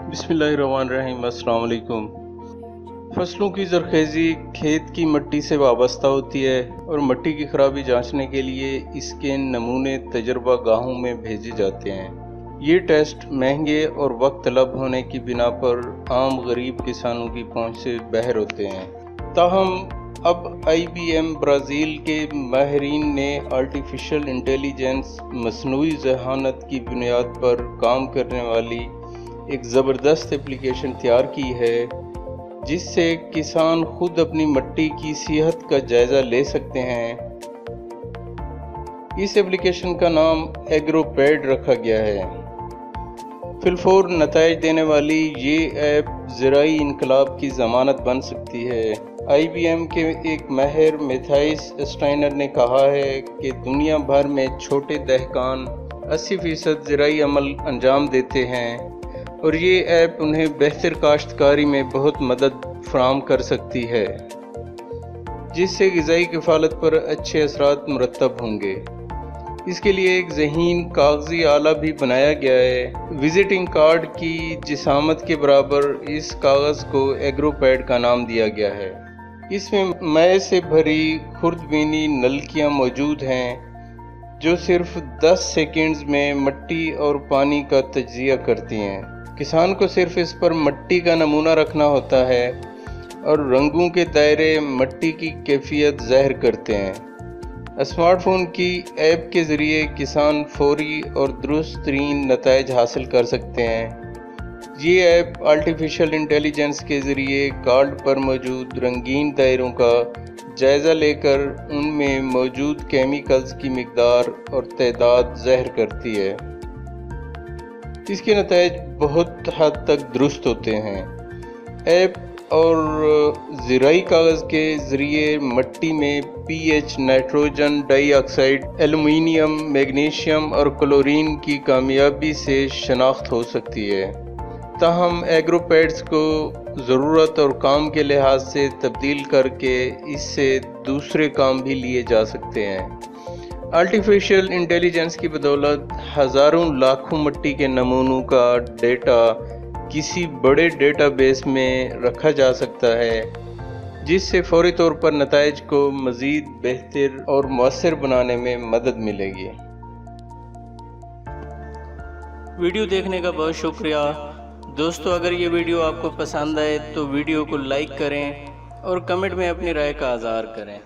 बिस्मिल्लाहिर्रहमानिर्रहीम। अस्सलाम वालेकुम। फसलों की ज़रख़ेज़ी खेत की मिट्टी से वाबस्ता होती है और मिट्टी की खराबी जांचने के लिए इसके नमूने तजर्बा गाहों में भेजे जाते हैं। ये टेस्ट महंगे और वक्त तलब होने की बिना पर आम गरीब किसानों की पहुंच से बाहर होते हैं। ताहम अब IBM ब्राज़ील के माहिरीन ने आर्टिफिशियल इंटेलिजेंस मसनूई ज़हानत की बुनियाद पर काम करने वाली एक ज़बरदस्त एप्लीकेशन तैयार की है जिससे किसान खुद अपनी मिट्टी की सेहत का जायज़ा ले सकते हैं। इस एप्लीकेशन का नाम एग्रोपैड रखा गया है। फिलफौर नताइज देने वाली ये ऐप ज़राई इनकलाब की ज़मानत बन सकती है। IBM के एक माहिर मैथाइस स्टाइनर ने कहा है कि दुनिया भर में छोटे दहकान 80% ज़राई अमल अंजाम देते हैं और ये ऐप उन्हें बेहतर काश्तकारी में बहुत मदद फराहम कर सकती है, जिससे ग़िज़ाई किफ़ालत पर अच्छे असरात मुरतब होंगे। इसके लिए एक ज़हीन कागज़ी आला भी बनाया गया है। विजिटिंग कार्ड की जिसामत के बराबर इस कागज़ को एग्रोपैड का नाम दिया गया है। इसमें मै से भरी खुर्दबीनी नलकियाँ मौजूद हैं जो सिर्फ 10 सेकंड्स में मिट्टी और पानी का तज्ज़िया करती हैं। किसान को सिर्फ इस पर मिट्टी का नमूना रखना होता है और रंगों के दायरे मिट्टी की कैफियत ज़ाहिर करते हैं। स्मार्टफोन की ऐप के ज़रिए किसान फौरी और दुरुस्त तरीन नताइज हासिल कर सकते हैं। ये ऐप आर्टिफिशियल इंटेलिजेंस के ज़रिए कार्ड पर मौजूद रंगीन दायरों का जायज़ा लेकर उनमें मौजूद केमिकल्स की मिकदार और तादाद ज़ाहिर करती है। इसके नताइज बहुत हद तक दुरुस्त होते हैं। ऐप और ज़राई कागज़ के ज़रिए मिट्टी में pH, nitrogen dioxide, aluminium, magnesium और क्लोरीन की कामयाबी से शनाख्त हो सकती है। ताहम एग्रोपैड्स को ज़रूरत और काम के लिहाज से तब्दील करके इससे दूसरे काम भी लिए जा सकते हैं। आर्टिफिशियल इंटेलिजेंस की बदौलत हज़ारों लाखों मिट्टी के नमूनों का डेटा किसी बड़े डेटाबेस में रखा जा सकता है, जिससे फौरी तौर पर नताइज को मज़ीद बेहतर और मौसर बनाने में मदद मिलेगी। वीडियो देखने का बहुत शुक्रिया दोस्तों। अगर ये वीडियो आपको पसंद आए तो वीडियो को लाइक करें और कमेंट में अपनी राय का इज़हार करें।